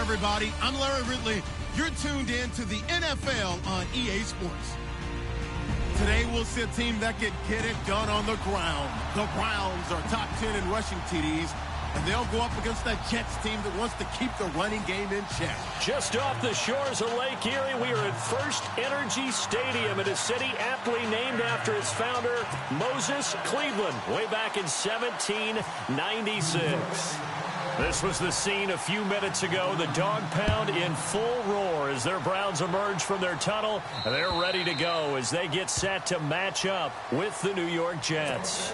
everybody. I'm Larry Ridley. You're tuned in to the NFL on EA Sports. Today, we'll see a team that can get it done on the ground. The Browns are top 10 in rushing TDs, and they'll go up against that Jets team that wants to keep the running game in check. Just off the shores of Lake Erie, we are at First Energy Stadium in a city aptly named after its founder, Moses Cleveland, way back in 1796. This was the scene a few minutes ago. The dog pound in full roar as their Browns emerge from their tunnel. And they're ready to go as they get set to match up with the New York Jets.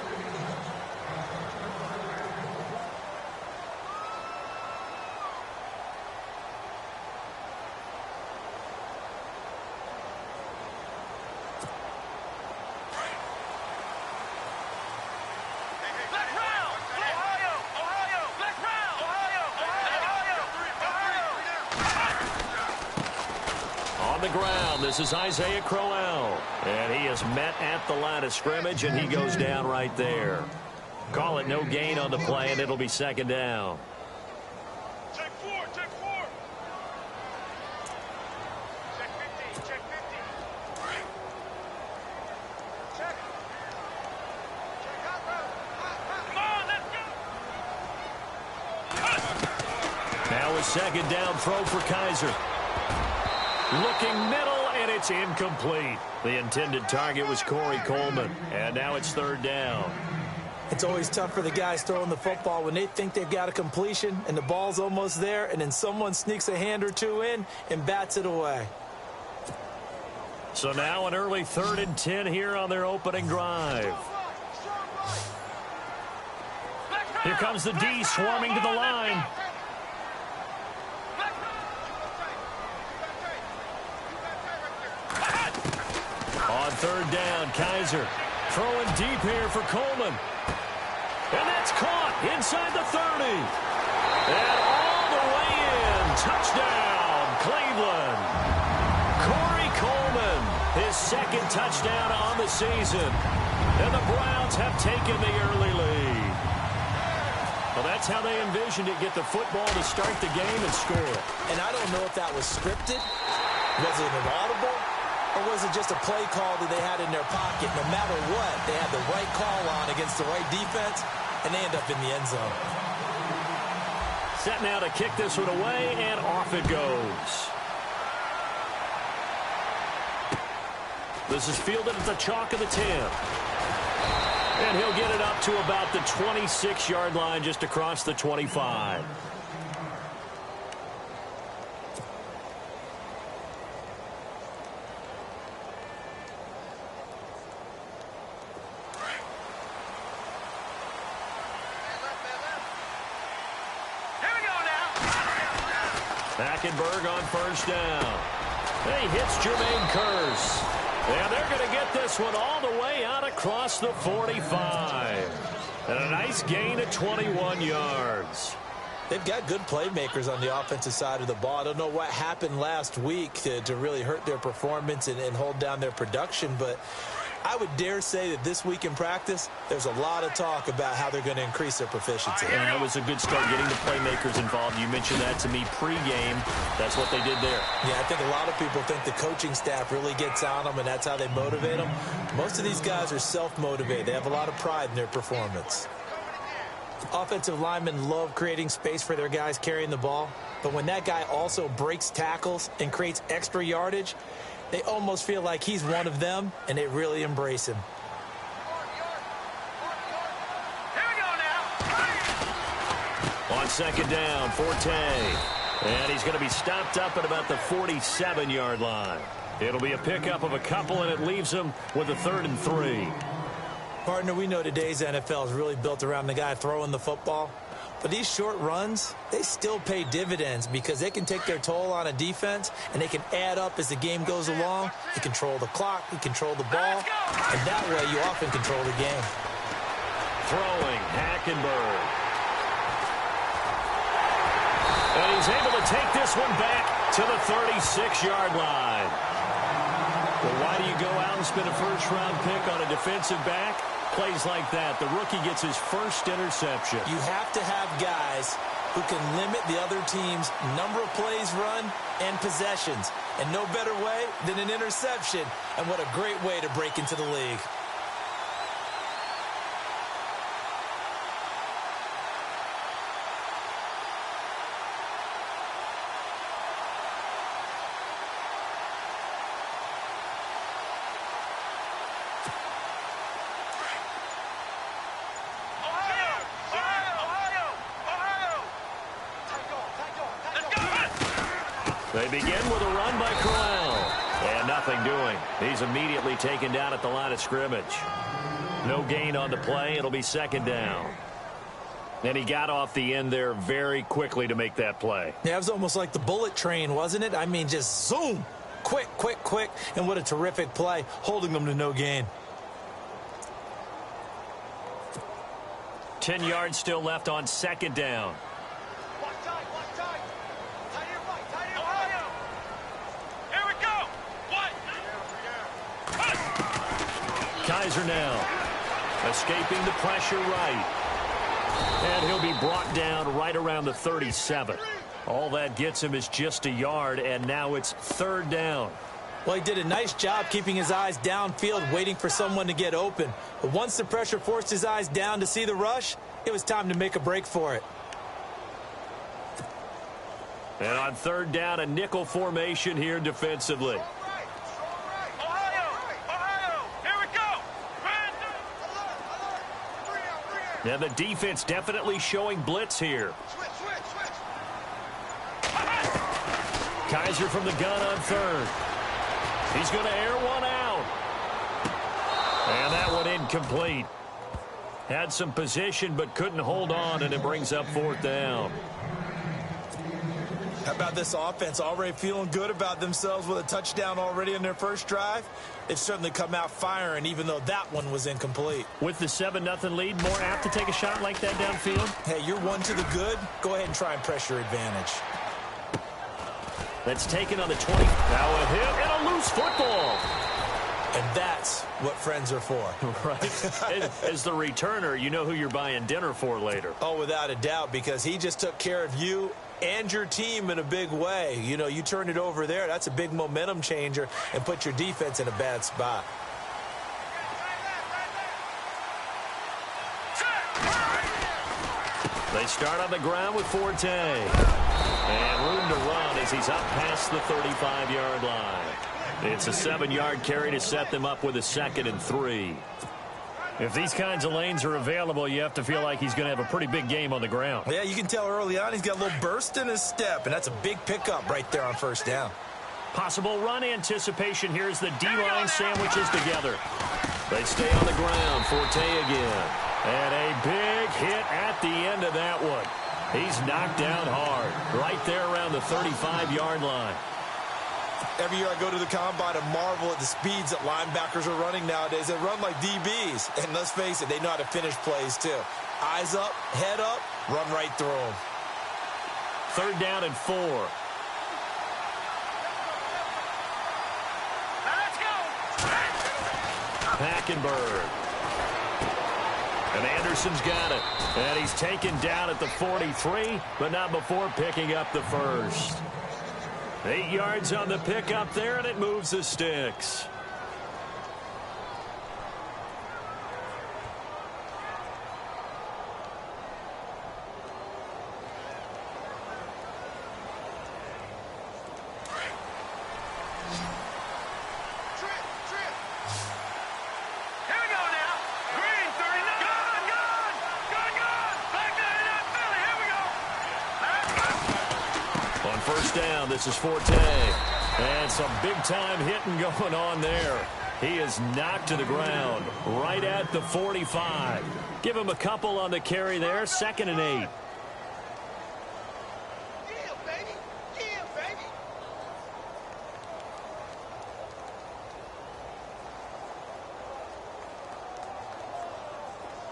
This is Isaiah Crowell, and he is met at the line of scrimmage, and he goes down right there. Call it no gain on the play, and it'll be second down. Check 4, check 4. Check 50, check 50. Check. Check out, bro. Come on, let's go. Now a second down throw for Kaiser. Looking middle, and it's incomplete. The intended target was Corey Coleman, and now it's third down. It's always tough for the guys throwing the football when they think they've got a completion and the ball's almost there, and then someone sneaks a hand or two in and bats it away. So now an early 3rd and 10 here on their opening drive. Here comes the D swarming to the line. On third down, Kaiser throwing deep here for Coleman. And that's caught inside the 30. And all the way in. Touchdown, Cleveland. Corey Coleman, his second touchdown on the season. And the Browns have taken the early lead. Well, that's how they envisioned it, get the football to start the game and score. And I don't know if that was scripted. Was it an audible? Or was it just a play call that they had in their pocket? No matter what, they had the right call on against the right defense, and they end up in the end zone. Set now to kick this one away, and off it goes. This is fielded at the chalk of the 10. And he'll get it up to about the 26-yard line, just across the 25. Hackenberg on first down. And he hits Jermaine Kearse. And they're going to get this one all the way out across the 45. And a nice gain of 21 yards. They've got good playmakers on the offensive side of the ball. I don't know what happened last week to really hurt their performance and hold down their production, but I would dare say that this week in practice, there's a lot of talk about how they're going to increase their proficiency. And that was a good start getting the playmakers involved. You mentioned that to me pregame. That's what they did there. Yeah, I think a lot of people think the coaching staff really gets on them, and that's how they motivate them. Most of these guys are self-motivated. They have a lot of pride in their performance. Offensive linemen love creating space for their guys carrying the ball, but when that guy also breaks tackles and creates extra yardage, they almost feel like he's one of them, and they really embrace him. Here we go now. On second down, Forte. And he's going to be stopped up at about the 47-yard line. It'll be a pickup of a couple, and it leaves him with a 3rd and 3. Partner, we know today's NFL is really built around the guy throwing the football. But these short runs, they still pay dividends because they can take their toll on a defense, and they can add up as the game goes along. You control the clock, you control the ball, and that way you often control the game. Throwing, Hackenberg. And he's able to take this one back to the 36-yard line. Well, why do you go out and spend a first-round pick on a defensive back? Plays like that, the rookie gets his first interception. You have to have guys who can limit the other team's number of plays run and possessions. And no better way than an interception. And what a great way to break into the league. They begin with a run by Corral. And nothing doing. He's immediately taken down at the line of scrimmage. No gain on the play. It'll be second down. And he got off the end there very quickly to make that play. Yeah, it was almost like the bullet train, wasn't it? I mean, just zoom. Quick, quick, quick. And what a terrific play, holding them to no gain. 10 yards still left on second down. Kaiser now, escaping the pressure right. And he'll be brought down right around the 37. All that gets him is just a yard, and now it's third down. Well, he did a nice job keeping his eyes downfield, waiting for someone to get open. But once the pressure forced his eyes down to see the rush, it was time to make a break for it. And on third down, a nickel formation here defensively. Now the defense definitely showing blitz here. Kaiser from the gun on third. He's going to air one out. And that one incomplete. Had some position but couldn't hold on, and it brings up fourth down. How about this offense already feeling good about themselves with a touchdown already in their first drive? They've certainly come out firing, even though that one was incomplete. With the 7-0 lead, more apt to take a shot like that downfield? Hey, you're one to the good. Go ahead and try and press your advantage. That's taken on the 20. Now a hit and a loose football. And that's what friends are for. Right. As the returner, you know who you're buying dinner for later. Oh, without a doubt, because he just took care of you and your team in a big way. You know, you turn it over there, that's a big momentum changer and put your defense in a bad spot. They start on the ground with Forte. And room to run as he's up past the 35-yard line. It's a 7-yard carry to set them up with a 2nd and 3. If these kinds of lanes are available, you have to feel like he's going to have a pretty big game on the ground. Yeah, you can tell early on he's got a little burst in his step, and that's a big pickup right there on first down. Possible run anticipation here as the D-line sandwiches together. They stay on the ground. Forte again. And a big hit at the end of that one. He's knocked down hard right there around the 35-yard line. Every year I go to the combine and marvel at the speeds that linebackers are running nowadays. They run like DBs. And let's face it, they know how to finish plays too. Eyes up, head up, run right through them. Third down and 4. Let's go. Hackenberg. And Anderson's got it. And he's taken down at the 43, but not before picking up the first. 8 yards on the pickup there, and it moves the sticks. First down, this is Forte. And some big-time hitting going on there. He is knocked to the ground right at the 45. Give him a couple on the carry there, 2nd and 8.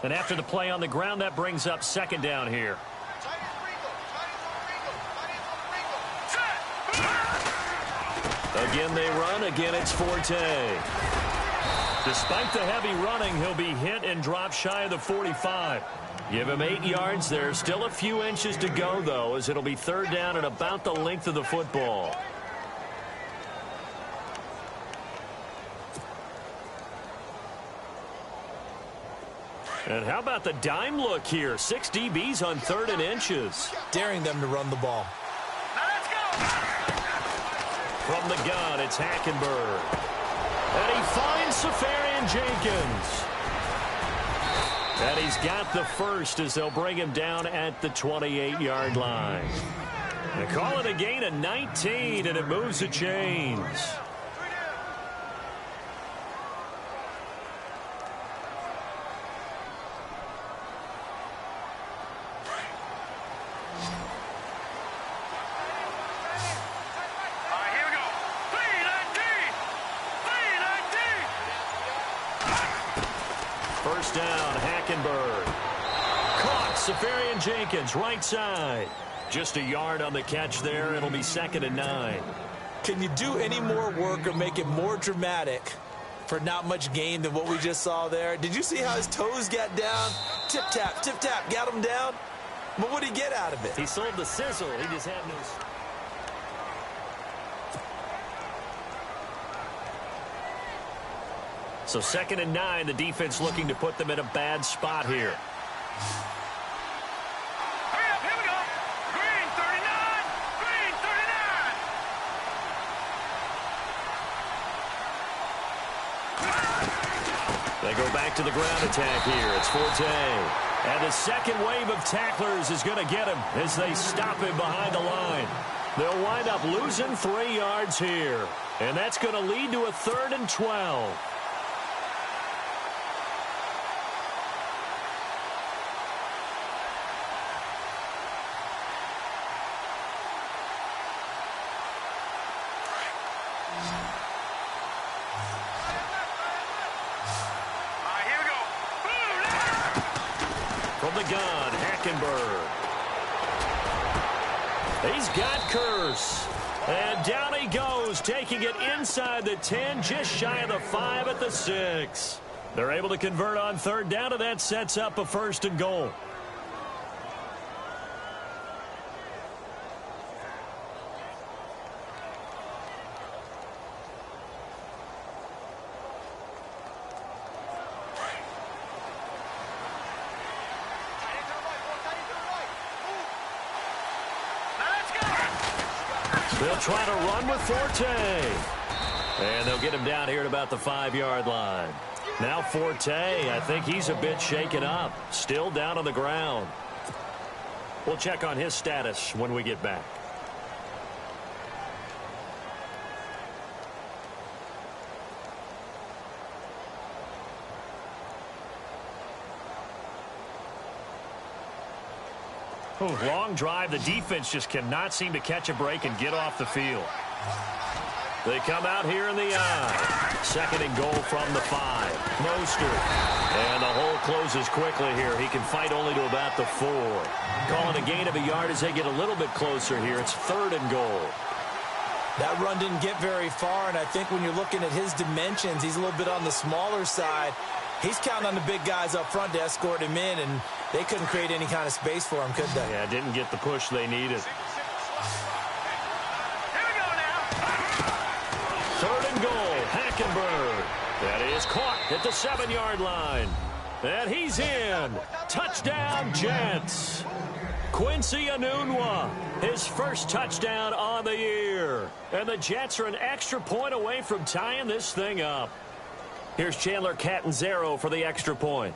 And after the play on the ground, that brings up 2nd down here. Again, they run. Again, it's Forte. Despite the heavy running, he'll be hit and drop shy of the 45. Give him 8 yards there. Still a few inches to go, though, as it'll be third down and about the length of the football. And how about the dime look here? 6 DBs on 3rd and inches. Daring them to run the ball. Now let's go. From the gun, it's Hackenberg. And he finds Safarian Jenkins. And he's got the first as they'll bring him down at the 28-yard line. They call it a gain of 19, and it moves the chains. First down, Hackenberg. Caught, Safarian Jenkins, right side. Just a yard on the catch there. It'll be 2nd and 9. Can you do any more work or make it more dramatic for not much gain than what we just saw there? Did you see how his toes got down? Tip-tap, tip-tap, got him down. But what did he get out of it? He sold the sizzle. He just had no... So 2nd and 9, the defense looking to put them in a bad spot here. Hurry up, here we go. Green 39. Green 39. They go back to the ground attack here. It's Forte. And the second wave of tacklers is going to get him as they stop him behind the line. They'll wind up losing 3 yards here. And that's going to lead to a 3rd and 12. From the gun, Hackenberg. He's got Curse. And down he goes, taking it inside the 10, just shy of the 5 at the 6. They're able to convert on 3rd down, and that sets up a 1st and goal. They'll try to run with Forte. And they'll get him down here at about the 5-yard line. Now Forte, I think he's a bit shaken up. Still down on the ground. We'll check on his status when we get back. Long drive. The defense just cannot seem to catch a break and get off the field. They come out here in the eye. 2nd and goal from the 5. Mostert. And the hole closes quickly here. He can fight only to about the 4. Calling a gain of a yard as they get a little bit closer here. It's 3rd and goal. That run didn't get very far, and I think when you're looking at his dimensions, he's a little bit on the smaller side. He's counting on the big guys up front to escort him in, and they couldn't create any kind of space for him, could they? Yeah, didn't get the push they needed. Here we go now. 3rd and goal, Hackenberg. That is caught at the 7-yard line. And he's in. Touchdown, Jets. Quincy Enunwa, his first touchdown on the year. And the Jets are an extra point away from tying this thing up. Here's Chandler Catanzaro for the extra point.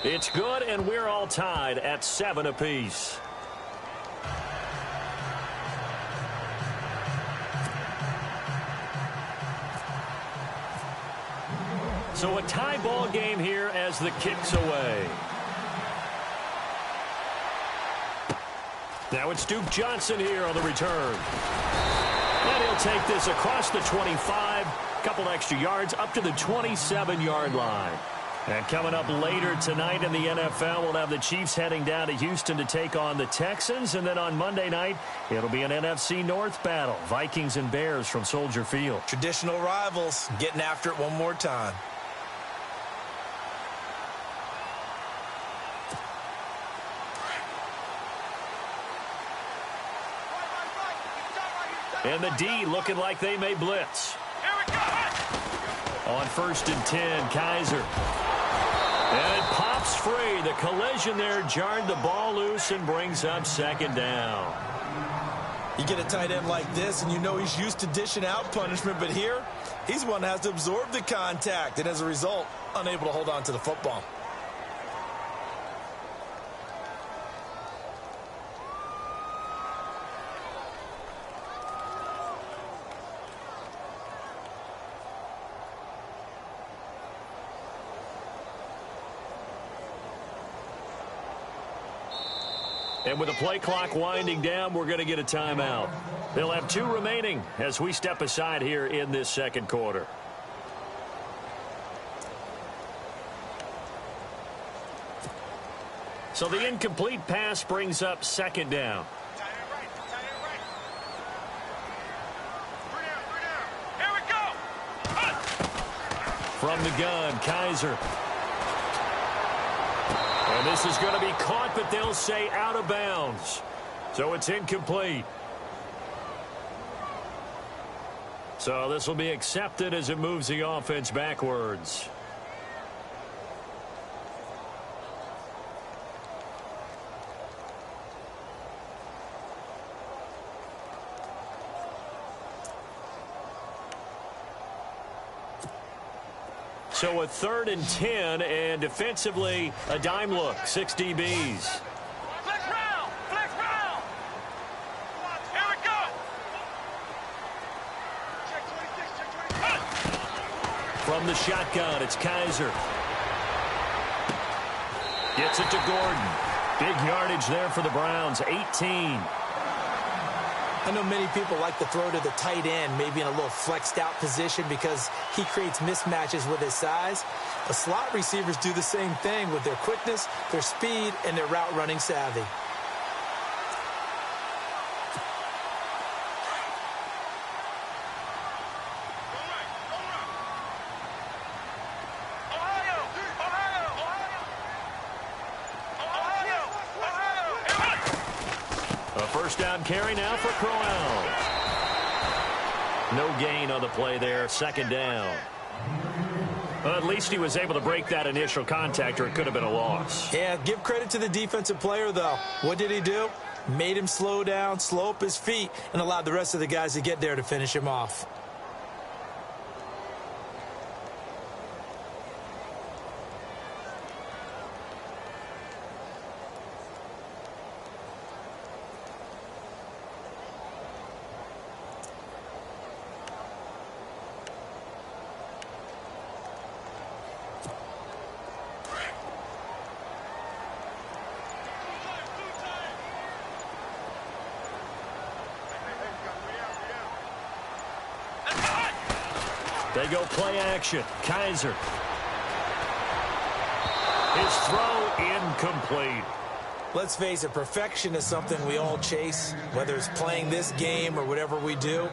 It's good, and we're all tied at 7 apiece. So a tie ball game here as the kick's away. Now it's Duke Johnson here on the return. And he'll take this across the 25, couple extra yards up to the 27-yard line. And coming up later tonight in the NFL, we'll have the Chiefs heading down to Houston to take on the Texans. And then on Monday night, it'll be an NFC North battle. Vikings and Bears from Soldier Field. Traditional rivals getting after it one more time. And the D looking like they may blitz. Here we go. On 1st and 10, Kaiser. And it pops free. The collision there jarred the ball loose and brings up 2nd down. You get a tight end like this, and you know he's used to dishing out punishment, but here, he's one that has to absorb the contact, and as a result, unable to hold on to the football. And with the play clock winding down, we're going to get a timeout. They'll have 2 remaining as we step aside here in this 2nd quarter. So the incomplete pass brings up 2nd down. Tight end right. Tight end right. 3 down. Here we go. From the gun, Kaiser. And this is going to be caught, but they'll say out of bounds. So it's incomplete. So this will be accepted as it moves the offense backwards. So a 3rd and 10, and defensively, a dime look, 6 DBs. Flex round. Flex round. Here we go. Check 26. Check 26. From the shotgun, it's Kaiser. Gets it to Gordon. Big yardage there for the Browns, 18. I know many people like to throw to the tight end, maybe in a little flexed out position because he creates mismatches with his size. The slot receivers do the same thing with their quickness, their speed, and their route running savvy. First down carry now for Crowell. No gain on the play there. 2nd down. Well, at least he was able to break that initial contact, or it could have been a loss. Yeah, give credit to the defensive player, though. What did he do? Made him slow down, slow up his feet, and allowed the rest of the guys to get there to finish him off. They go play action. Kaiser. His throw incomplete. Let's face it, perfection is something we all chase, whether it's playing this game or whatever we do.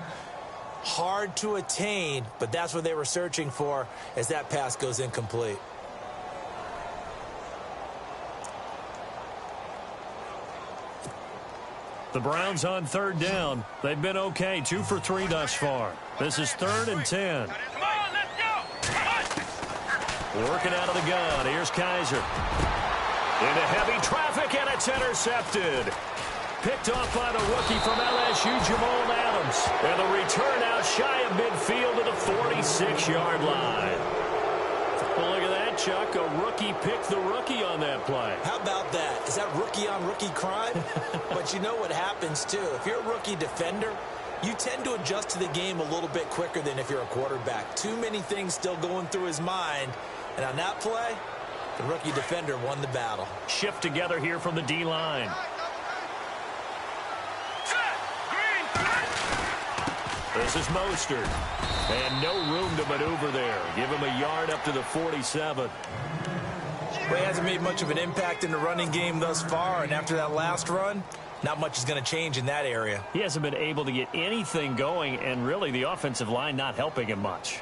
Hard to attain, but that's what they were searching for as that pass goes incomplete. The Browns on 3rd down. They've been okay, 2 for 3 thus far. This is 3rd and 10. Come on, let's go. Working out of the gun. Here's Kaiser. Into heavy traffic, and it's intercepted. Picked off by the rookie from LSU, Jamal Adams. And the return out shy of midfield to the 46-yard line. Well, look at that, Chuck. A rookie picked the rookie on that play. How about that? Is that rookie-on-rookie crime? But you know what happens, too. If you're a rookie defender, you tend to adjust to the game a little bit quicker than if you're a quarterback. Too many things still going through his mind. And on that play, the rookie defender won the battle. Shift together here from the D-line. This is Mostert. And no room to maneuver there. Give him a yard up to the 47. Well, he hasn't made much of an impact in the running game thus far, and after that last run, not much is going to change in that area. He hasn't been able to get anything going, and really the offensive line not helping him much.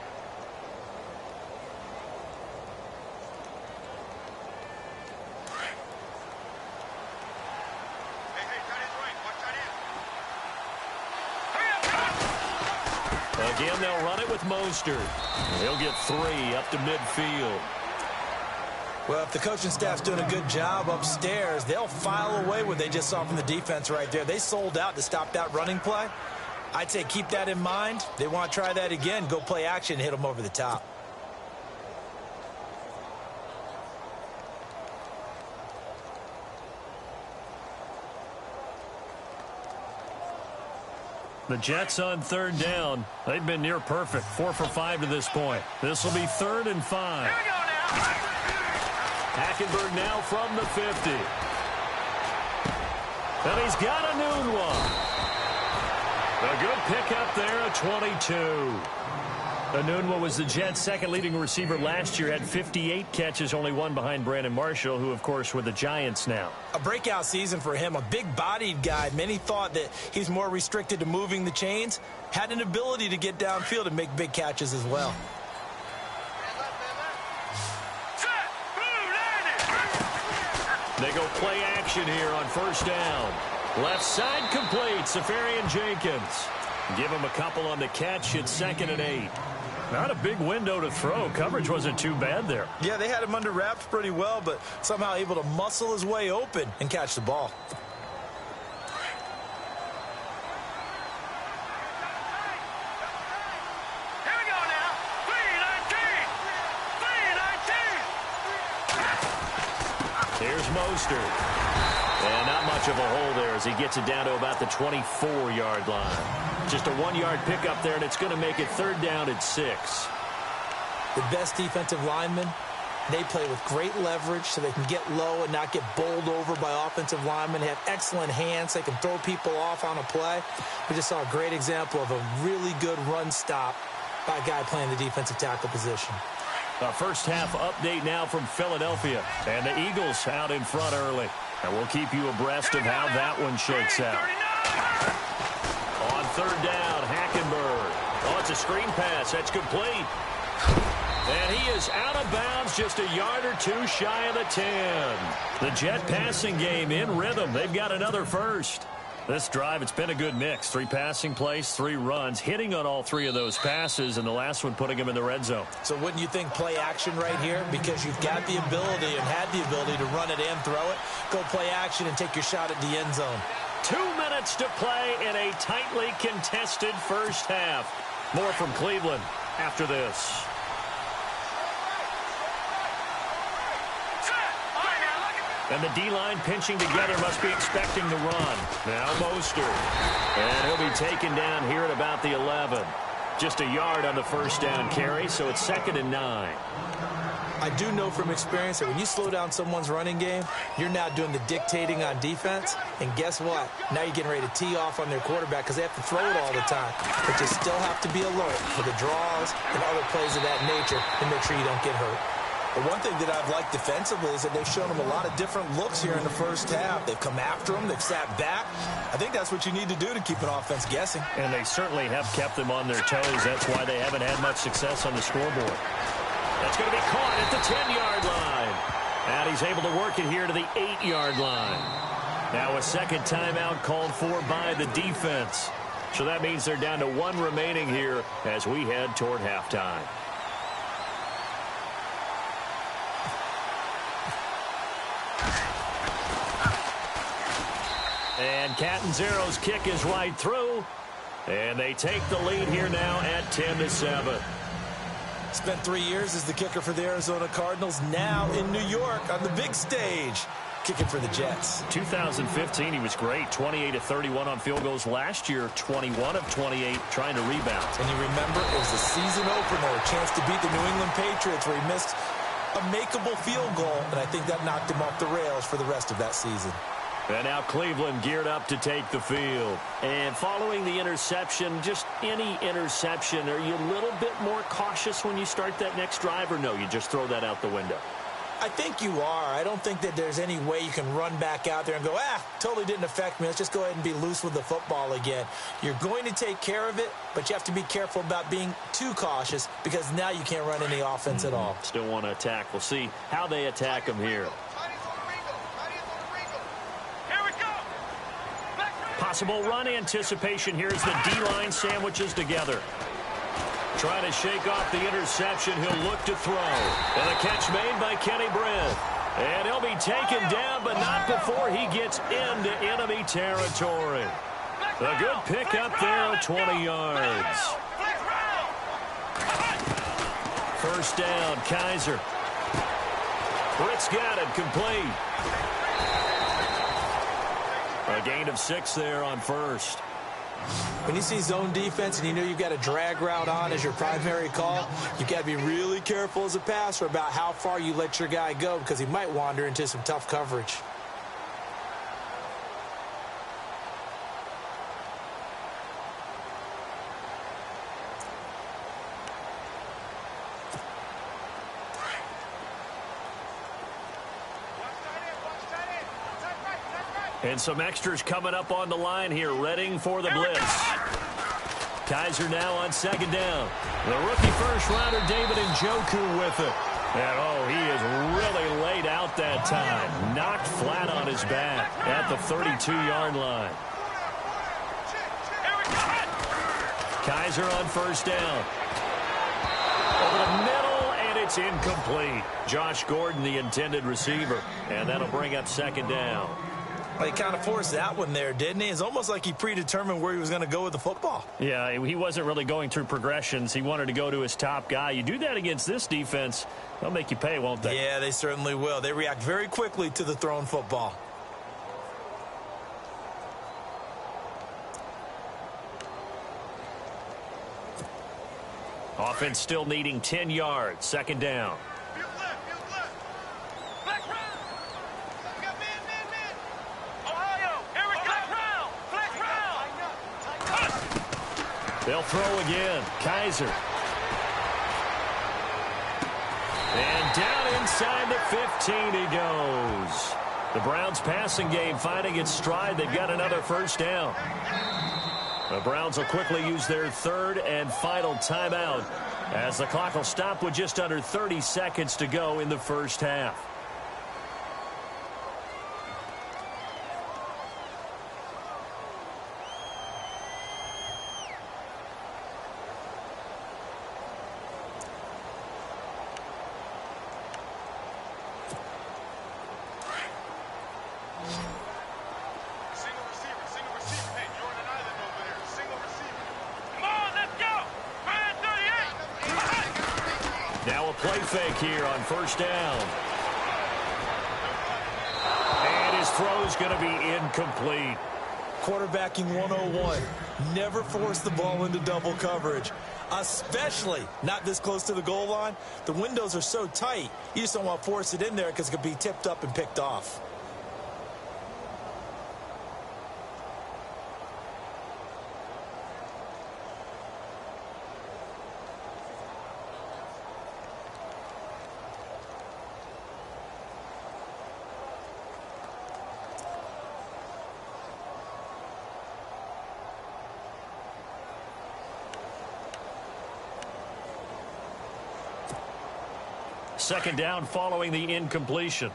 Again, they'll run it with Mostert. He'll get 3 up to midfield. Well, if the coaching staff's doing a good job upstairs, they'll file away what they just saw from the defense right there. They sold out to stop that running play. I'd say keep that in mind. They want to try that again. Go play action and hit them over the top. The Jets on 3rd down. They've been near perfect. 4 for 5 to this point. This will be 3rd and 5. Here we go now. Hackenberg now from the 50. And he's got a noon one. A good pickup there at 22. Anunwa was the Jets' second leading receiver last year, had 58 catches, only one behind Brandon Marshall, who, of course, were the Giants now. A breakout season for him, a big-bodied guy. Many thought that he's more restricted to moving the chains. Had an ability to get downfield and make big catches as well. They go play action here on 1st down. Left side complete, Safarian Jenkins. Give him a couple on the catch. It's 2nd and 8. Not a big window to throw. Coverage wasn't too bad there. Yeah, they had him under wraps pretty well, but somehow able to muscle his way open and catch the ball. Here we go now. 3-19. 3-19. Here's Mostert. And not much of a hole there as he gets it down to about the 24-yard line. Just a 1-yard pickup there, and it's going to make it 3rd down at 6. The best defensive linemen, they play with great leverage so they can get low and not get bowled over by offensive linemen. They have excellent hands. They can throw people off on a play. We just saw a great example of a really good run stop by a guy playing the defensive tackle position. A first-half update now from Philadelphia. And the Eagles out in front early. And we'll keep you abreast of how that one shakes out. On 3rd down, Hackenberg. Oh, it's a screen pass. That's complete. And he is out of bounds, just a yard or two shy of the 10. The Jet passing game in rhythm. They've got another first. This drive, it's been a good mix. 3 passing plays, 3 runs, hitting on all 3 of those passes, and the last one putting him in the red zone. So wouldn't you think play action right here? Because you've got the ability and had the ability to run it and throw it. Go play action and take your shot at the end zone. 2 minutes to play in a tightly contested first half. More from Cleveland after this. And the D-line pinching together, must be expecting the run. Now Mostert. And he'll be taken down here at about the 11. Just a yard on the first down carry, so it's 2nd and 9. I do know from experience that when you slow down someone's running game, you're now doing the dictating on defense. And guess what? Now you're getting ready to tee off on their quarterback because they have to throw it all the time. But you still have to be alert for the draws and other plays of that nature to make sure you don't get hurt. But one thing that I've liked defensively is that they've shown them a lot of different looks here in the first half. They've come after them. They've sat back. I think that's what you need to do to keep an offense guessing. And they certainly have kept them on their toes. That's why they haven't had much success on the scoreboard. That's going to be caught at the 10-yard line. And he's able to work it here to the 8-yard line. Now a second timeout called for by the defense. So that means they're down to 1 remaining here as we head toward halftime. And Catanzero's kick is right through. And they take the lead here now at 10-7. Spent 3 years as the kicker for the Arizona Cardinals. Now in New York on the big stage, kicking for the Jets. 2015, he was great. 28 of 31 on field goals. Last year, 21 of 28 trying to rebound. And you remember, it was the season opener, a chance to beat the New England Patriots where he missed a makeable field goal. And I think that knocked him off the rails for the rest of that season. And now Cleveland geared up to take the field. And following the interception, just any interception, are you a little bit more cautious when you start that next drive, or no, you just throw that out the window? I think you are. I don't think that there's any way you can run back out there and go, totally didn't affect me. Let's just go ahead and be loose with the football again. You're going to take care of it, but you have to be careful about being too cautious because now you can't run any offense at all. Still want to attack. We'll see how they attack him here. Here we go. Possible run anticipation here as the D-line sandwiches together. Trying to shake off the interception. He'll look to throw. And a catch made by Kenny Britt. And he'll be taken down, but not before he gets into enemy territory. A good pickup there of 20 yards. First down, Kaiser. Britt's got it, complete. A gain of 6 there on first. When you see zone defense and you know you've got a drag route on as your primary call, you've got to be really careful as a passer about how far you let your guy go because he might wander into some tough coverage. And some extras coming up on the line here, readying for the blitz. Kaiser now on second down. The rookie first-rounder David Njoku with it. And, oh, he is really laid out that time. Knocked flat on his back at the 32-yard line. Kaiser on first down. Over the middle, and it's incomplete. Josh Gordon, the intended receiver. And that'll bring up second down. Well, he kind of forced that one there, didn't he? It's almost like he predetermined where he was going to go with the football. Yeah, he wasn't really going through progressions. He wanted to go to his top guy. You do that against this defense, they'll make you pay, won't they? Yeah, they certainly will. They react very quickly to the thrown football. Offense still needing 10 yards. Second down. They'll throw again. Kaiser. And down inside the 15 he goes. The Browns passing game finding its stride. They've got another first down. The Browns will quickly use their third and final timeout as the clock will stop with just under 30 seconds to go in the first half. Play fake here on first down. And his throw's going to be incomplete. Quarterbacking 101. Never force the ball into double coverage, especially not this close to the goal line. The windows are so tight, you just don't want to force it in there because it could be tipped up and picked off. Second down following the incompletion.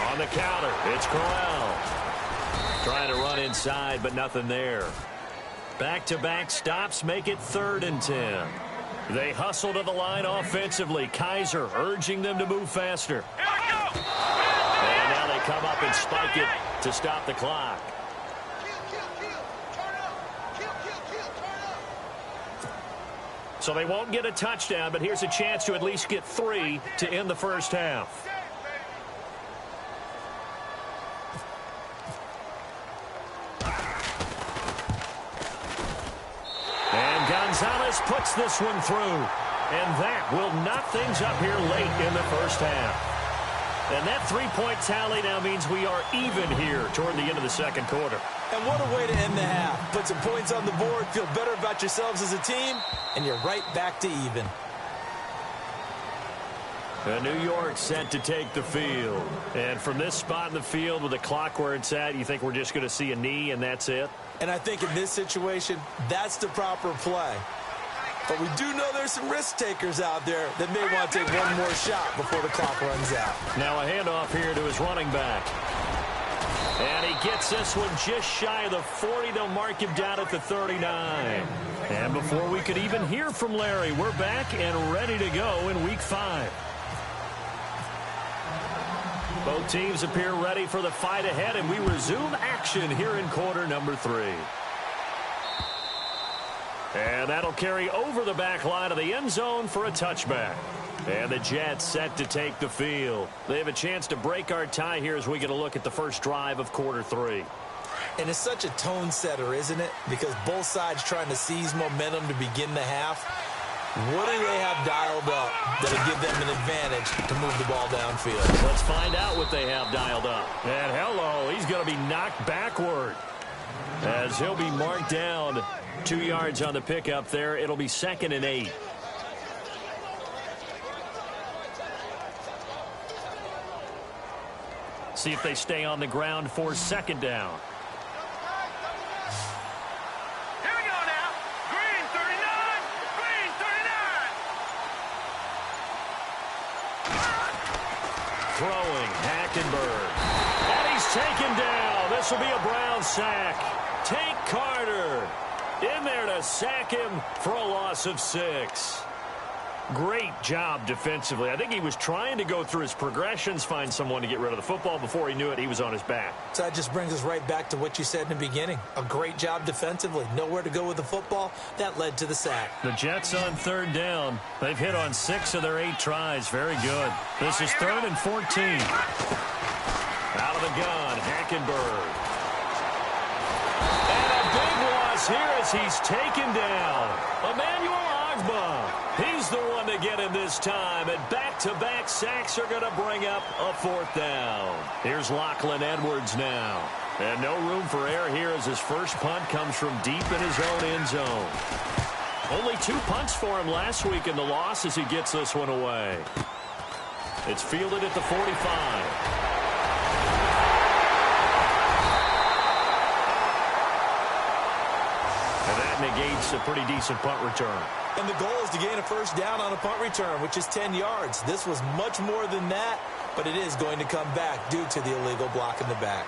On the counter, it's Corral. Trying to run inside, but nothing there. Back-to-back stops make it 3rd and 10. They hustle to the line offensively. Kaiser urging them to move faster. And now they come up and spike it to stop the clock. So they won't get a touchdown, but here's a chance to at least get 3 to end the first half. And Gonzalez puts this one through. And that will knock things up here late in the first half. And that 3-point tally now means we are even here toward the end of the second quarter. And what a way to end the half. Put some points on the board, feel better about yourselves as a team, and you're right back to even. New York set to take the field. And from this spot in the field with the clock where it's at, you think we're just going to see a knee and that's it? And I think in this situation, that's the proper play. But we do know there's some risk takers out there that may want to take one more shot before the clock runs out. Now a handoff here to his running back. And he gets this one just shy of the 40. They'll mark him down at the 39. And before we could even hear from Larry, we're back and ready to go in Week 5. Both teams appear ready for the fight ahead, and we resume action here in quarter number 3. And that'll carry over the back line of the end zone for a touchback. And the Jets set to take the field. They have a chance to break our tie here as we get a look at the first drive of quarter 3. And it's such a tone setter, isn't it? Because both sides trying to seize momentum to begin the half. What do they have dialed up that'll give them an advantage to move the ball downfield? Let's find out what they have dialed up. And hello, he's going to be knocked backward as he'll be marked down 2 yards on the pickup there. It'll be 2nd and 8. See if they stay on the ground for 2nd down. Here we go now. Green 39. Green 39. Throwing, Hackenberg. And he's taken down. This will be a Brown sack. Tank Carter in there to sack him for a loss of 6. Great job defensively. I think he was trying to go through his progressions, find someone to get rid of the football. Before he knew it, he was on his back. So that just brings us right back to what you said in the beginning. A great job defensively. Nowhere to go with the football. That led to the sack. The Jets on 3rd down. They've hit on 6 of their 8 tries. Very good. This is 3rd and 14. Out of the gun, Hackenberg. And a big loss here as he's taken down. Emmanuel Ogbah. He's the one to get him this time, and back-to-back sacks are going to bring up a 4th down. Here's Lachlan Edwards now. And no room for error here as his first punt comes from deep in his own end zone. Only 2 punts for him last week in the loss as he gets this one away. It's fielded at the 45. Negates a pretty decent punt return. And the goal is to gain a first down on a punt return, which is 10 yards. This was much more than that, but it is going to come back due to the illegal block in the back.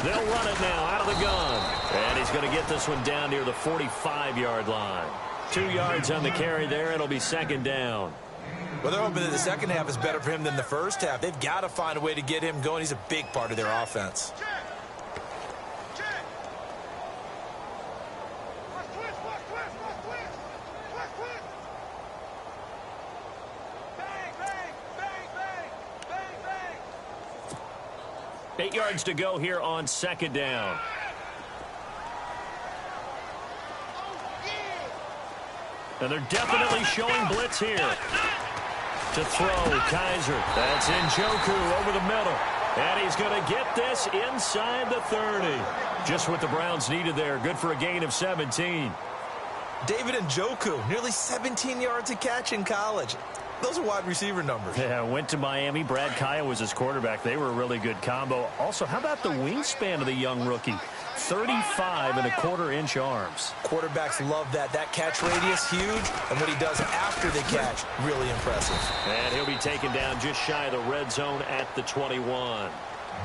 They'll run it now out of the gun. And he's going to get this one down near the 45-yard line. 2 yards on the carry there. It'll be 2nd down. Well, they're hoping that the second half is better for him than the first half. They've got to find a way to get him going. He's a big part of their offense. Eight yards to go here on 2nd down. And they're definitely showing blitz here. To throw, Kaiser. That's Njoku over the middle. And he's going to get this inside the 30. Just what the Browns needed there. Good for a gain of 17. David Njoku, nearly 17 yards a catch in college. Those are wide receiver numbers. Yeah, went to Miami. Brad Kaya was his quarterback. They were a really good combo. Also, how about the wingspan of the young rookie? 35.25-inch arms. Quarterbacks love that. That catch radius, huge. And what he does after the catch, really impressive. And he'll be taken down just shy of the red zone at the 21.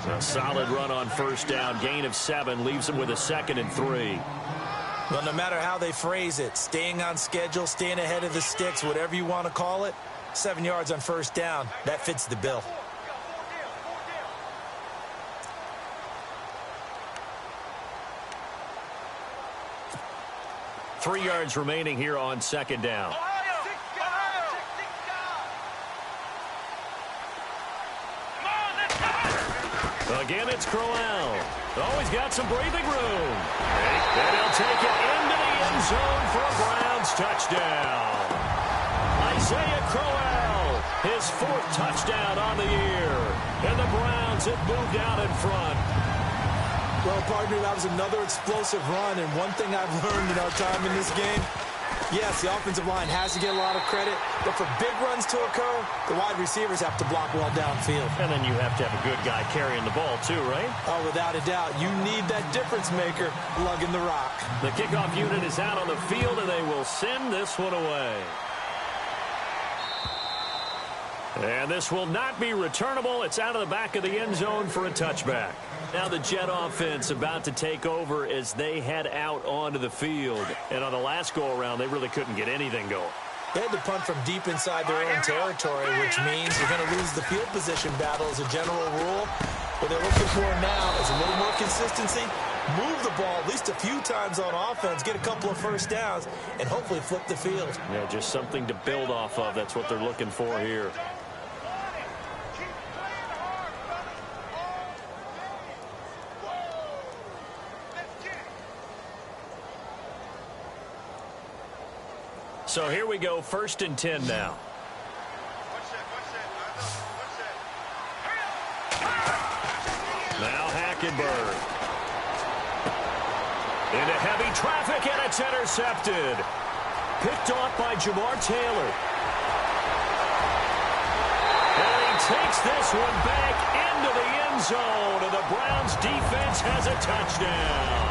A solid run on first down. Gain of 7 leaves him with a 2nd and 3. Well, no matter how they phrase it, staying on schedule, staying ahead of the sticks, whatever you want to call it, 7 yards on first down, that fits the bill. Three yards remaining here on 2nd down. Again, it's Crowell. Always got some breathing room. And he'll take it into the end zone for a Browns touchdown. Isaiah Crowell, his 4th touchdown on the year. And the Browns have moved out in front. Well, partner, that was another explosive run. And one thing I've learned in our time in this game, Yes, the offensive line has to get a lot of credit, but for big runs to occur, the wide receivers have to block well downfield. And then you have to have a good guy carrying the ball too, right? Oh, without a doubt. You need that difference maker lugging the rock. The kickoff unit is out on the field, and they will send this one away. And this will not be returnable. It's out of the back of the end zone for a touchback. Now the Jet offense about to take over as they head out onto the field. And on the last go-around, they really couldn't get anything going. They had to punt from deep inside their own territory, which means you're going to lose the field position battle as a general rule. What they're looking for now is a little more consistency. Move the ball at least a few times on offense, get a couple of first downs, and hopefully flip the field. Yeah, just something to build off of. That's what they're looking for here. So here we go, 1st and 10 now. Now Hackenberg. Into heavy traffic, and it's intercepted. Picked off by Jamar Taylor. And he takes this one back into the end zone, and the Browns defense has a touchdown.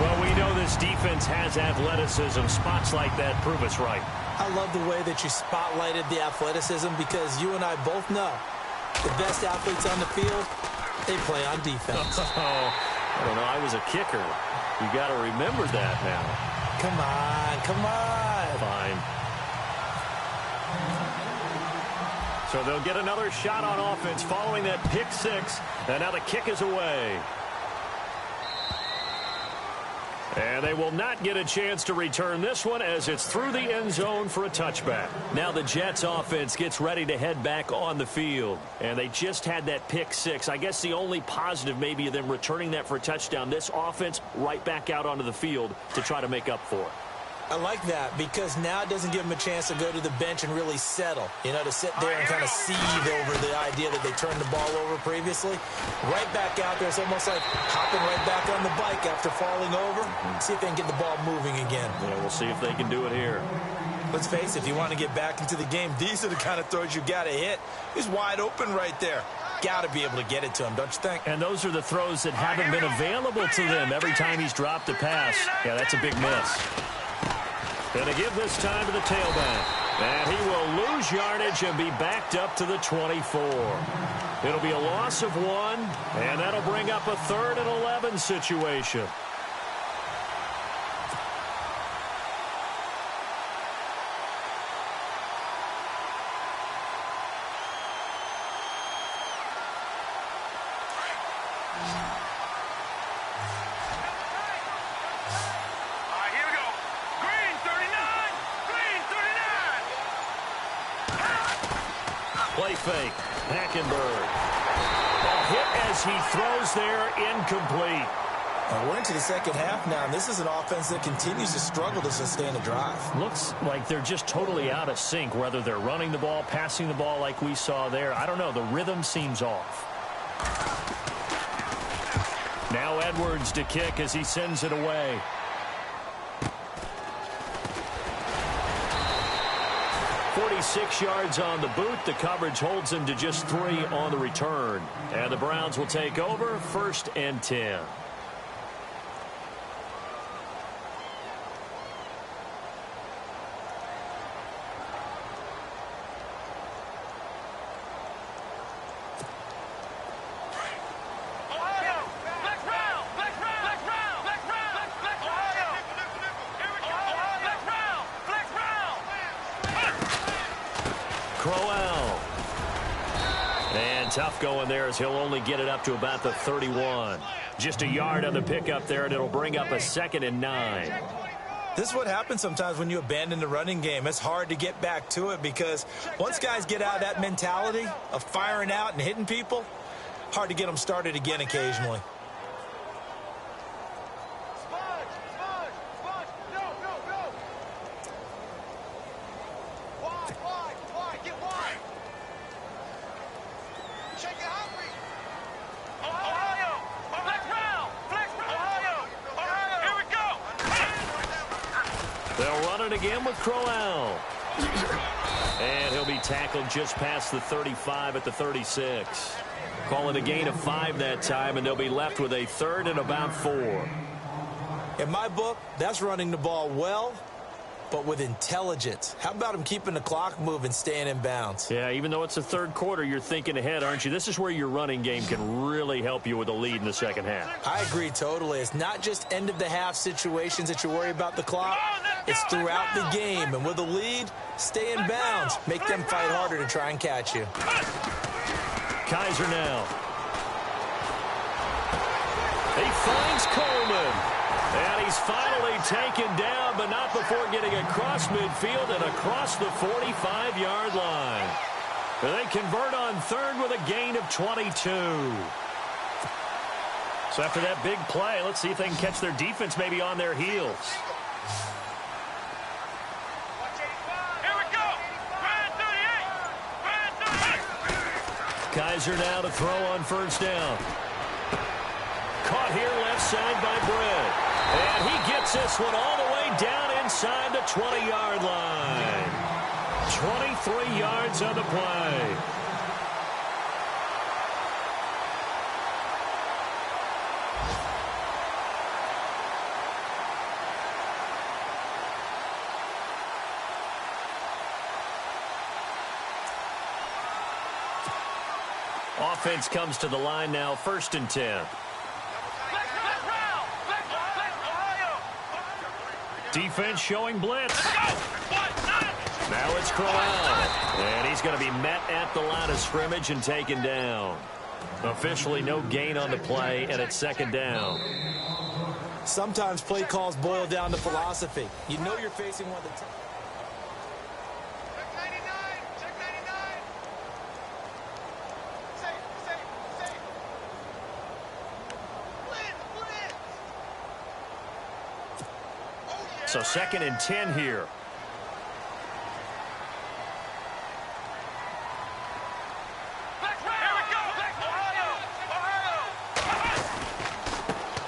Well, we know this defense has athleticism. Spots like that prove us right. I love the way that you spotlighted the athleticism because you and I both know the best athletes on the field, they play on defense. I don't know. I was a kicker. You got to remember that now. Come on, come on. Fine. So they'll get another shot on offense following that pick six. And now the kick is away. And they will not get a chance to return this one as it's through the end zone for a touchback. Now the Jets offense gets ready to head back on the field. And they just had that pick six. I guess the only positive maybe of them returning that for a touchdown. This offense right back out onto the field to try to make up for it. I like that because now it doesn't give them a chance to go to the bench and really settle. You know, to sit there and kind of seethe over the idea that they turned the ball over previously. Right back out there. It's almost like hopping right back on the bike after falling over. See if they can get the ball moving again. Yeah, we'll see if they can do it here. Let's face it, if you want to get back into the game, these are the kind of throws you got to hit. He's wide open right there. Got to be able to get it to him, don't you think? And those are the throws that haven't been available to them every time he's dropped a pass. Yeah, that's a big miss. Going to give this time to the tailback. And he will lose yardage and be backed up to the 24. It'll be a loss of 1, and that'll bring up a 3rd and 11 situation. Play fake. Hackenberg. A hit as he throws there, incomplete. We're into the second half now, and this is an offense that continues to struggle to sustain a drive. Looks like they're just totally out of sync, whether they're running the ball, passing the ball like we saw there. I don't know. The rhythm seems off. Now Edwards to kick as he sends it away. .46 yards on the boot. The coverage holds him to just 3 on the return. And the Browns will take over 1st and 10. Tough going there as he'll only get it up to about the 31. Just a yard on the pickup there, and it'll bring up a 2nd and 9. This is what happens sometimes when you abandon the running game. It's hard to get back to it because once guys get out of that mentality of firing out and hitting people, hard to get them started again occasionally. run it again with Crowell. And he'll be tackled just past the 35 at the 36. Call it a gain of 5 that time, and they'll be left with a 3rd and about 4. In my book, that's running the ball well, but with intelligence. How about him keeping the clock moving, staying in bounds? Yeah, even though it's the 3rd quarter, you're thinking ahead, aren't you? This is where your running game can really help you with a lead in the second half. I agree totally. It's not just end-of-the-half situations that you worry about the clock. It's throughout the game. And with a lead, stay in bounds. Make them fight harder to try and catch you. Kaiser now. He finds Coleman. And he's finally taken down, but not before getting across midfield and across the 45-yard line. They convert on 3rd with a gain of 22. So after that big play, let's see if they can catch their defense maybe on their heels. Here we go. Brand 38. Kaiser now to throw on 1st down. Caught here left side by Brett. And he gets this one all the way down inside the 20-yard line. 23 yards on the play. Offense comes to the line now, 1st and 10. Defense showing blitz. Now it's Crowell. And he's going to be met at the line of scrimmage and taken down. Officially no gain on the play, and it's 2nd down. Sometimes play calls boil down to philosophy. You know you're facing one of the Check 99. Check 99. Safe. Blitz. Oh, yeah. So 2nd and 10 here.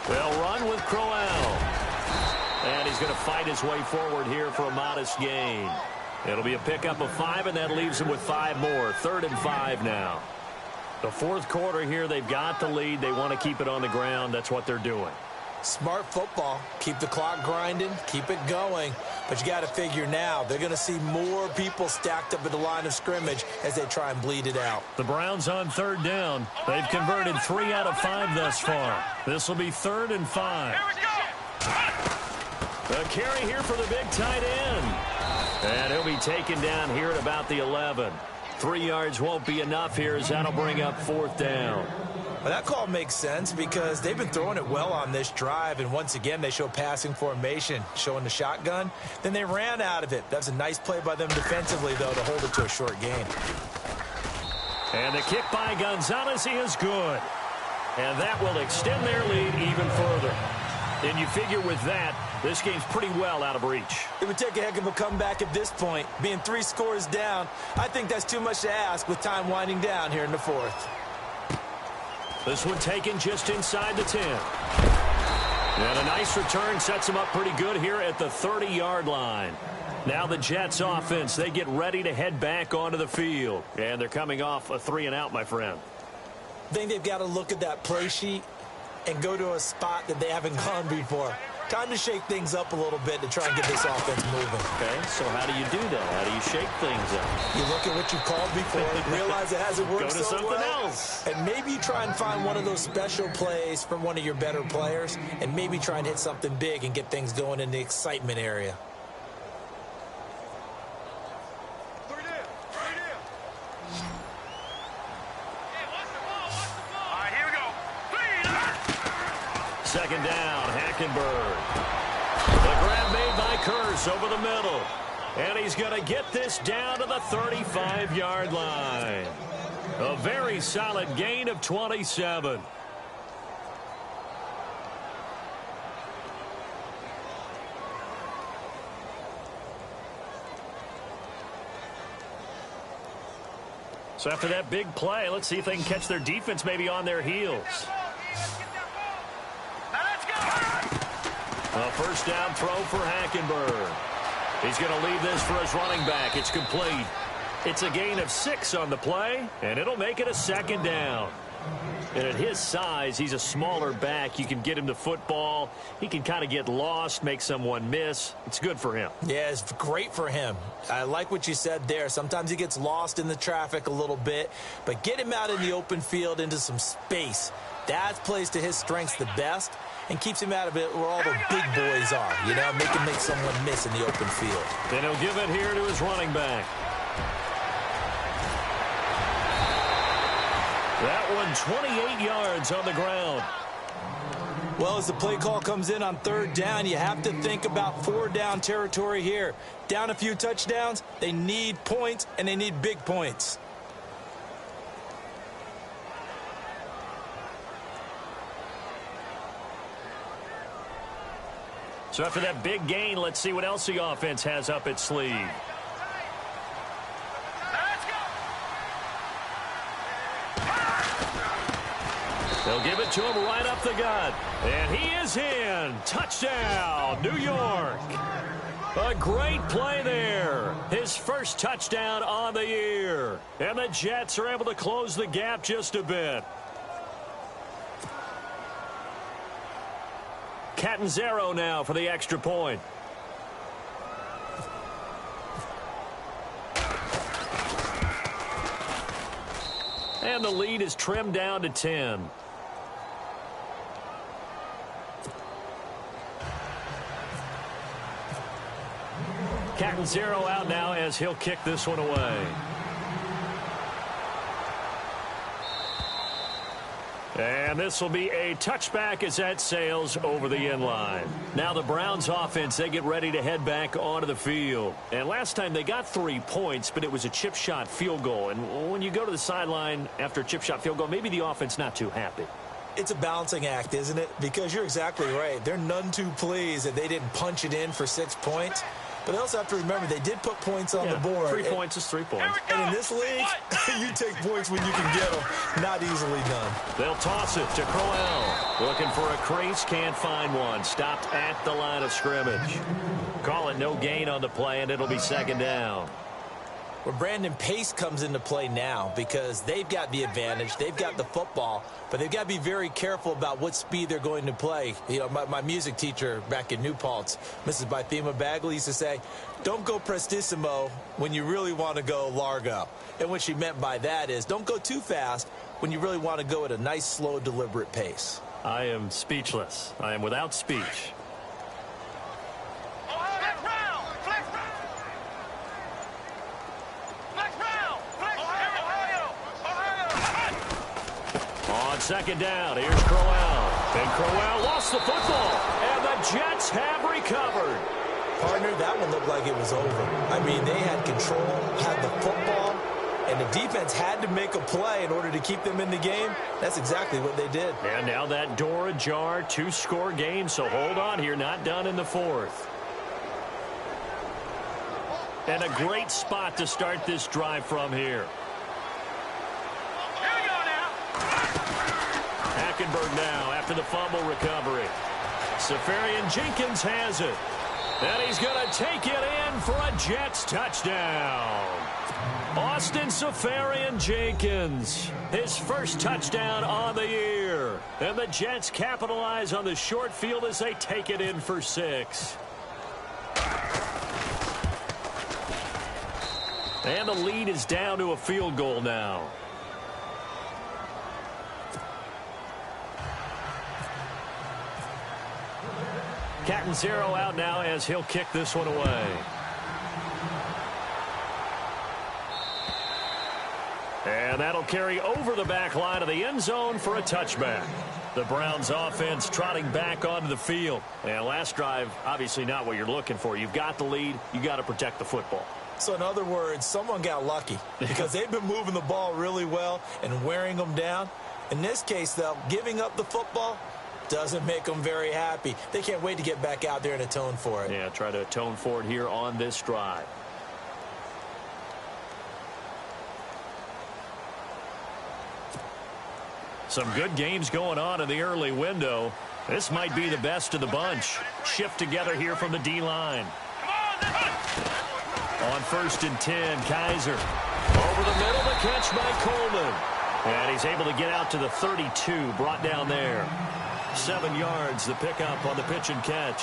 They'll run with Crowell. And he's going to fight his way forward here for a modest gain. It'll be a pickup of 5, and that leaves him with 5 more. 3rd and 5 now. The 4th quarter here, they've got the lead. They want to keep it on the ground. That's what they're doing. smart football. Keep the clock grinding, keep it going. But you got to figure now, they're going to see more people stacked up at the line of scrimmage as they try and bleed it out. The Browns on 3rd down. They've converted 3 out of 5 thus far. This will be 3rd and 5. A carry here for the big tight end. And he'll be taken down here at about the 11. 3 yards won't be enough here as that'll bring up 4th down. Well, that call makes sense because they've been throwing it well on this drive, and once again they show passing formation, showing the shotgun. Then they ran out of it. That's a nice play by them defensively, though, to hold it to a short gain. And the kick by Gonzalez is good. And that will extend their lead even further. And you figure with that, this game's pretty well out of reach. It would take a heck of a comeback at this point. Being 3 scores down, I think that's too much to ask with time winding down here in the 4th. This one taken just inside the 10. And a nice return sets them up pretty good here at the 30-yard line. Now the Jets offense, they get ready to head back onto the field. And they're coming off a 3 and out, my friend. I think they've got to look at that play sheet and go to a spot that they haven't gone before. Time to shake things up a little bit to try and get this offense moving. Okay, so how do you do that? How do you shake things up? You look at what you called before, realize it hasn't worked Go to so something well, else. and maybe you try and find one of those special plays from one of your better players, and maybe try and hit something big and get things going in the excitement area. Second down, Hackenberg. The grab made by Curse over the middle. And he's going to get this down to the 35-yard line. A very solid gain of 27. So after that big play, let's see if they can catch their defense maybe on their heels. A first down throw for Hackenberg. He's going to leave this for his running back. It's complete. It's a gain of 6 on the play, and it'll make it a second down. And at his size, he's a smaller back. You can get him the football. He can kind of get lost, make someone miss. It's good for him. Yeah, it's great for him. I like what you said there. Sometimes he gets lost in the traffic a little bit, but get him out in the open field into some space. That plays to his strengths the best and keeps him out of it where all the big boys are. You know, make him make someone miss in the open field. And he'll give it here to his running back. That one 28 yards on the ground. Well, as the play call comes in on 3rd down, you have to think about 4-down territory here. Down a few touchdowns, they need points, and they need big points. So after that big gain, let's see what else the offense has up its sleeve. They'll give it to him right up the gut. And he is in. Touchdown, New York. A great play there. His first touchdown on the year. And the Jets are able to close the gap just a bit. Catanzaro now for the extra point. And the lead is trimmed down to 10. Catanzaro out now as he'll kick this one away. And this will be a touchback as that sails over the end line. Now the Browns offense, they get ready to head back onto the field. And last time they got 3 points, but it was a chip shot field goal. And when you go to the sideline after a chip shot field goal, maybe the offense not too happy. It's a balancing act, isn't it? Because you're exactly right. They're none too pleased that they didn't punch it in for 6 points. But they also have to remember they did put points on the board. 3 points is 3 points. And in this league, you take points when you can get them. Not easily done. They'll toss it to Crowell. Looking for a crease, can't find one. Stopped at the line of scrimmage. Call it no gain on the play, and it'll be 2nd down. Well, Brandon, pace comes into play now because they've got the advantage. They've got the football, but they've got to be very careful about what speed they're going to play. You know, my music teacher back in New Paltz, Mrs. Bythema Bagley, used to say, don't go prestissimo when you really want to go largo. And what she meant by that is don't go too fast when you really want to go at a nice, slow, deliberate pace. I am speechless. I am without speech. On 2nd down, here's Crowell. And Crowell lost the football. And the Jets have recovered. Partner, that one looked like it was over. I mean, they had control, had the football, and the defense had to make a play in order to keep them in the game. That's exactly what they did. And now that door ajar, 2-score game, so hold on here, not done in the 4th. And a great spot to start this drive from here. Hackenberg now after the fumble recovery. Safarian Jenkins has it. And he's going to take it in for a Jets touchdown. Austin Safarian Jenkins, his first touchdown on the year. And the Jets capitalize on the short field as they take it in for 6. And the lead is down to a field goal now. Catanzaro out now as he'll kick this one away. And that'll carry over the back line of the end zone for a touchback. The Browns offense trotting back onto the field. And last drive, obviously not what you're looking for. You've got the lead. You got to protect the football. So in other words, someone got lucky because they've been moving the ball really well and wearing them down. In this case, though, giving up the football doesn't make them very happy. They can't wait to get back out there and atone for it. Yeah, try to atone for it here on this drive. Some good games going on in the early window. This might be the best of the bunch. Shift together here from the D-line. On 1st and 10, Kaiser. Over the middle, the catch by Coleman. And he's able to get out to the 32, brought down there. 7 yards, the pickup on the pitch and catch.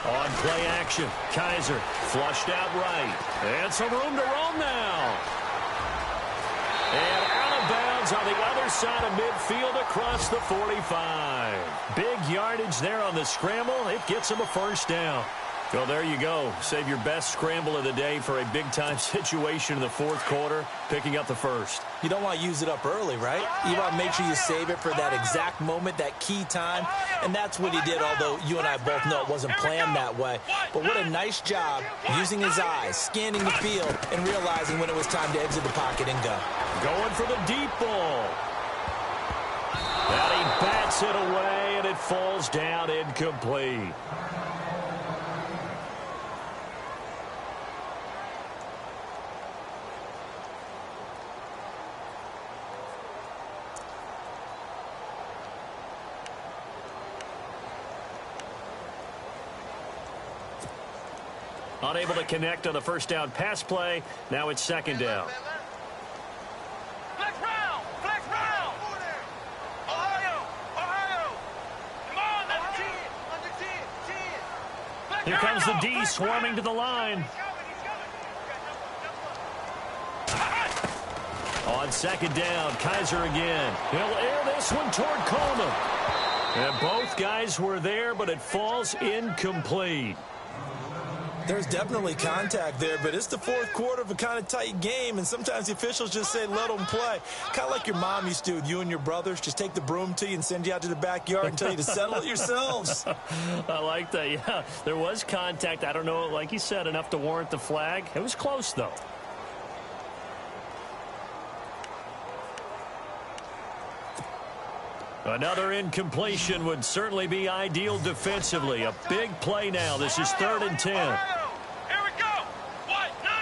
On play action, Kaiser flushed out right. And some room to roam now. And out of bounds on the other side of midfield across the 45. Big yardage there on the scramble. It gets him a first down. Well, there you go. Save your best scramble of the day for a big-time situation in the 4th quarter, picking up the first. You don't want to use it up early, right? You want to make sure you save it for that exact moment, that key time, and that's what he did, although you and I both know it wasn't planned that way. But what a nice job using his eyes, scanning the field, and realizing when it was time to exit the pocket and go. Going for the deep ball. And he bats it away, and it falls down incomplete. Unable to connect on the first down pass play. Now it's 2nd down. Flex round! Flex round! Ohio! Ohio! Come on, that's 10! Here comes the D swarming to the line. On 2nd down, Kaiser again. He'll air this one toward Coleman. And both guys were there, but it falls incomplete. There's definitely contact there, but it's the 4th quarter of a kind of tight game, and sometimes the officials just say, let them play. Kind of like your mom used to with you and your brothers. Just take the broom to you and send you out to the backyard and tell you to settle it yourselves. I like that, yeah. There was contact. I don't know, like you said, enough to warrant the flag. It was close, though. Another incompletion would certainly be ideal defensively. A big play now. This is 3rd and 10. Here we go! What? 90!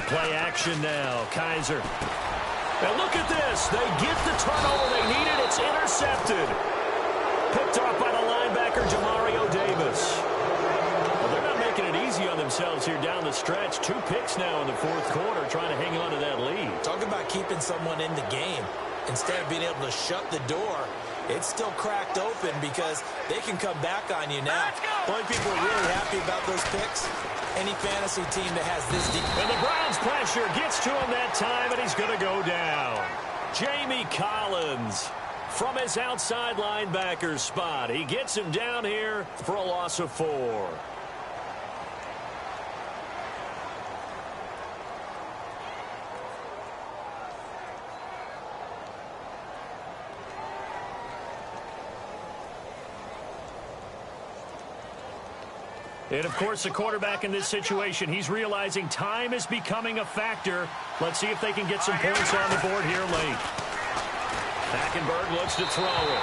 Play action now. Kaiser. And look at this. They get the turnover they needed. It's intercepted. Picked off by the linebacker, Jamario Davis. Well, they're not making it easy on themselves here down the stretch. 2 picks now in the 4th quarter, trying to hang on to that lead. Talk about keeping someone in the game. Instead of being able to shut the door, it's still cracked open because they can come back on you now. The only people are really happy about those picks, any fantasy team that has this deep. And the Browns' pressure gets to him that time, and he's going to go down. Jamie Collins from his outside linebacker spot. He gets him down here for a loss of 4. And, of course, the quarterback in this situation, he's realizing time is becoming a factor. Let's see if they can get some points on the board here late. Hackenberg looks to throw it.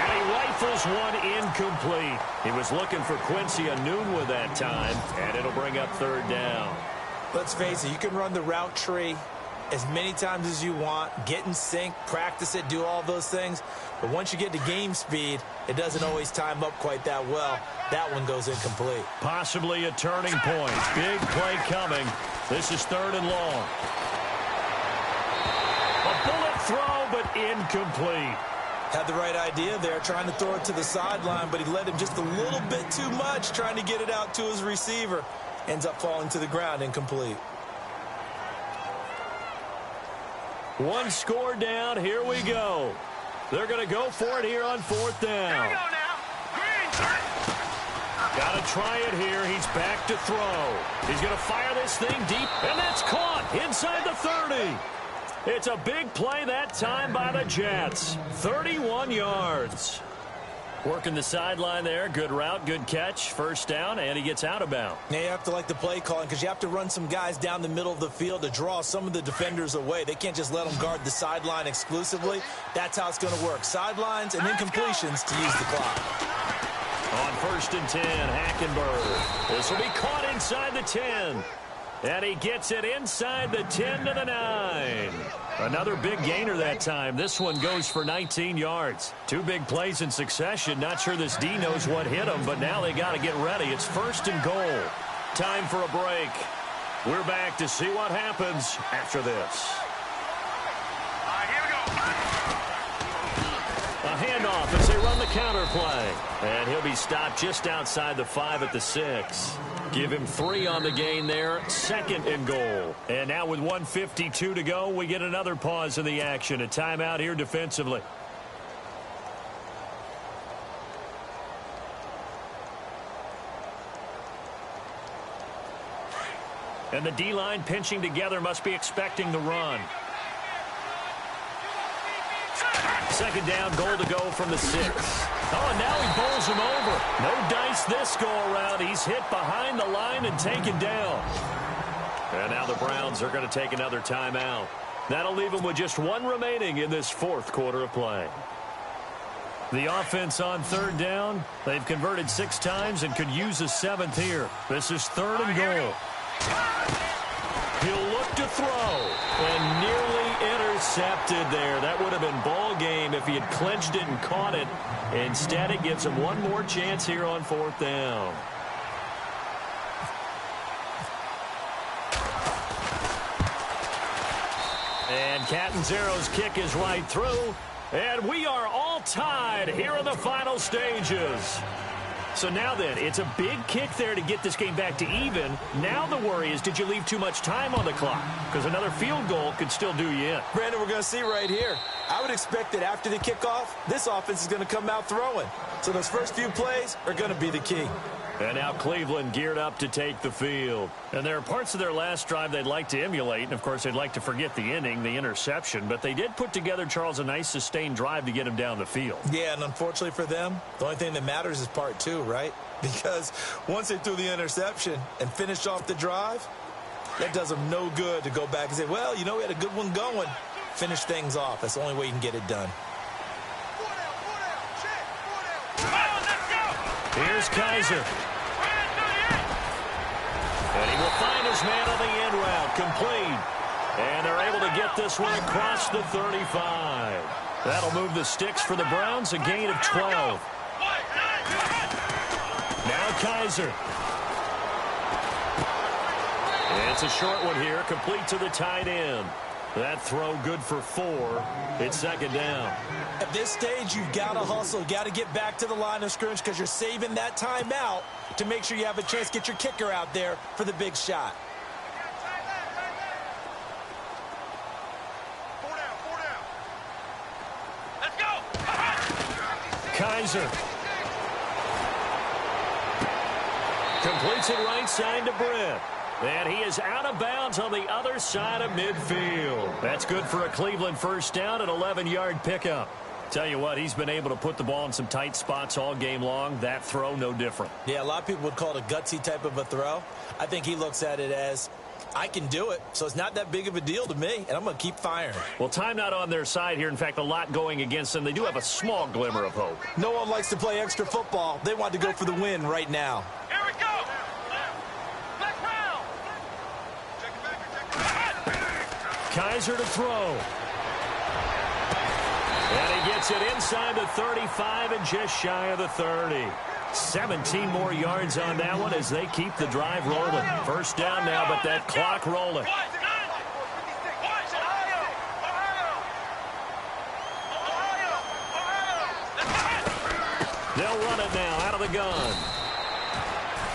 And he rifles one incomplete. He was looking for Quincy Enunwa that time, and it'll bring up 3rd down. Let's face it, you can run the route tree as many times as you want, get in sync, practice it, do all those things. But once you get to game speed, it doesn't always time up quite that well. That one goes incomplete. Possibly a turning point. Big play coming. This is 3rd and long. A bullet throw, but incomplete. Had the right idea there, trying to throw it to the sideline, but he led him just a little bit too much, trying to get it out to his receiver. Ends up falling to the ground, incomplete. One score down. Here we go. They're going to go for it here on 4th down. Here we go now. Green, 30. Got to try it here. He's back to throw. He's going to fire this thing deep, and that's caught inside the 30. It's a big play that time by the Jets. 31 yards. Working the sideline there. Good route, good catch. First down, and he gets out of bounds. Now you have to like the play calling because you have to run some guys down the middle of the field to draw some of the defenders away. They can't just let them guard the sideline exclusively. That's how it's going to work. Sidelines and then completions to use the clock. On 1st and 10, Hackenberg. This will be caught inside the 10. And he gets it inside the 10 to the 9. Another big gainer that time. This one goes for 19 yards. 2 big plays in succession. Not sure this D knows what hit him, but now they got to get ready. It's 1st and goal. Time for a break. We're back to see what happens after this. Here we go. A handoff as they run the counter play. And he'll be stopped just outside the 5 at the 6. Give him 3 on the gain there. 2nd and goal. And now with 1:52 to go, we get another pause in the action. A timeout here defensively. And the D-line pinching together, must be expecting the run. 2nd down, goal to go from the 6. Oh, and now he bowls him over. No dice this go-around. He's hit behind the line and taken down. And now the Browns are going to take another timeout. That'll leave them with just 1 remaining in this 4th quarter of play. The offense on 3rd down. They've converted 6 times and could use a 7th here. This is 3rd and goal. He'll look to throw and nearly intercepted there. That would have been ball game if he had clinched it and caught it. Instead, it gives him 1 more chance here on 4th down. And Catanzaro's kick is right through. And we are all tied here in the final stages. So now then, it's a big kick there to get this game back to even. Now the worry is, did you leave too much time on the clock? Because another field goal could still do you in. Brandon, we're going to see right here. I would expect that after the kickoff, this offense is going to come out throwing. So those first few plays are going to be the key. And now Cleveland geared up to take the field. And there are parts of their last drive they'd like to emulate. And, of course, they'd like to forget the inning, the interception. But they did put together, Charles, a nice sustained drive to get him down the field. Yeah, and unfortunately for them, the only thing that matters is part 2, right? Because once they threw the interception and finished off the drive, that does them no good to go back and say, well, you know, we had a good one going. Finish things off. That's the only way you can get it done. Here's Kaiser. And he will find his man on the end route, complete. And they're able to get this one across the 35. That'll move the sticks for the Browns, a gain of 12. Now Kaiser. It's a short one here, complete to the tight end. That throw good for 4. It's 2nd down. At this stage, you've got to hustle. You've got to get back to the line of scrimmage because you're saving that timeout to make sure you have a chance to get your kicker out there for the big shot. 4 down. Let's go. Kaiser. Completes it right side to Britt. And he is out of bounds on the other side of midfield. That's good for a Cleveland 1st down, an 11-yard pickup. Tell you what, he's been able to put the ball in some tight spots all game long. That throw, no different. Yeah, a lot of people would call it a gutsy type of a throw. I think he looks at it as, I can do it, so it's not that big of a deal to me, and I'm going to keep firing. Well, time not on their side here. In fact, a lot going against them. They do have a small glimmer of hope. No one likes to play extra football. They want to go for the win right now. Here we go. Kaiser to throw. And he gets it inside the 35 and just shy of the 30. 17 more yards on that one as they keep the drive rolling. 1st down now, but that clock rolling. They'll run it now out of the gun.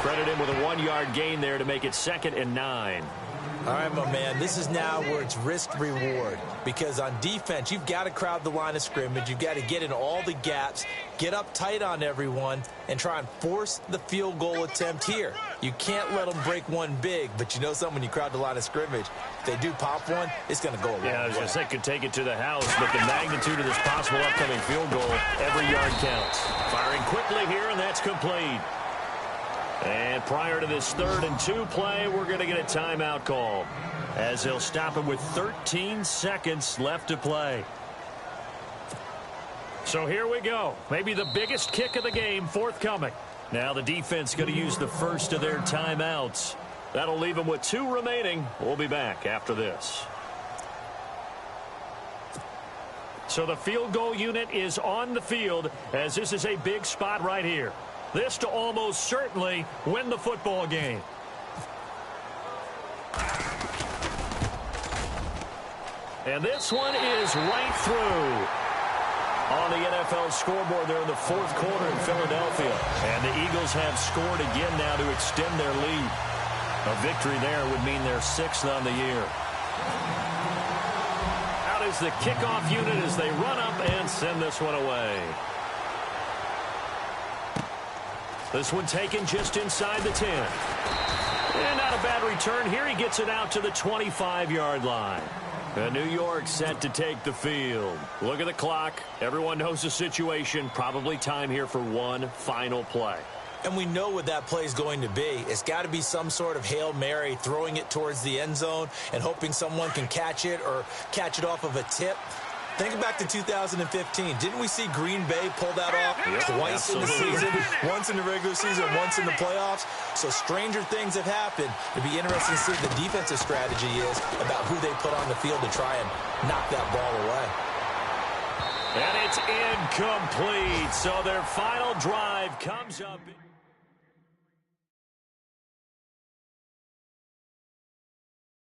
Credit him with a 1-yard gain there to make it 2nd and 9. All right, my man, this is now where it's risk-reward because on defense, you've got to crowd the line of scrimmage. You've got to get in all the gaps, get up tight on everyone, and try and force the field goal attempt here. You can't let them break one big, but you know something, when you crowd the line of scrimmage, if they do pop one, it's going to go a long way. Yeah, I was just saying, could take it to the house, but the magnitude of this possible upcoming field goal, every yard count. Firing quickly here, and that's complete. And prior to this 3rd and 2 play, we're going to get a timeout call, as they'll stop it with 13 seconds left to play. So here we go. Maybe the biggest kick of the game forthcoming. Now the defense going to use the first of their timeouts. That'll leave them with 2 remaining. We'll be back after this. So the field goal unit is on the field, as this is a big spot right here. This to almost certainly win the football game. And this one is right through. On the NFL scoreboard there in the 4th quarter in Philadelphia. And the Eagles have scored again now to extend their lead. A victory there would mean they're 6th on the year. Out is the kickoff unit as they run up and send this one away. This one taken just inside the 10. And not a bad return here. He gets it out to the 25-yard line. And New York set to take the field. Look at the clock. Everyone knows the situation. Probably time here for one final play. And we know what that play is going to be. It's got to be some sort of Hail Mary, throwing it towards the end zone and hoping someone can catch it or catch it off of a tip. Think back to 2015. Didn't we see Green Bay pull that off twice in the season? Once in the regular season, once in the playoffs. So stranger things have happened. It'd be interesting to see what the defensive strategy is about who they put on the field to try and knock that ball away. And it's incomplete. So their final drive comes up.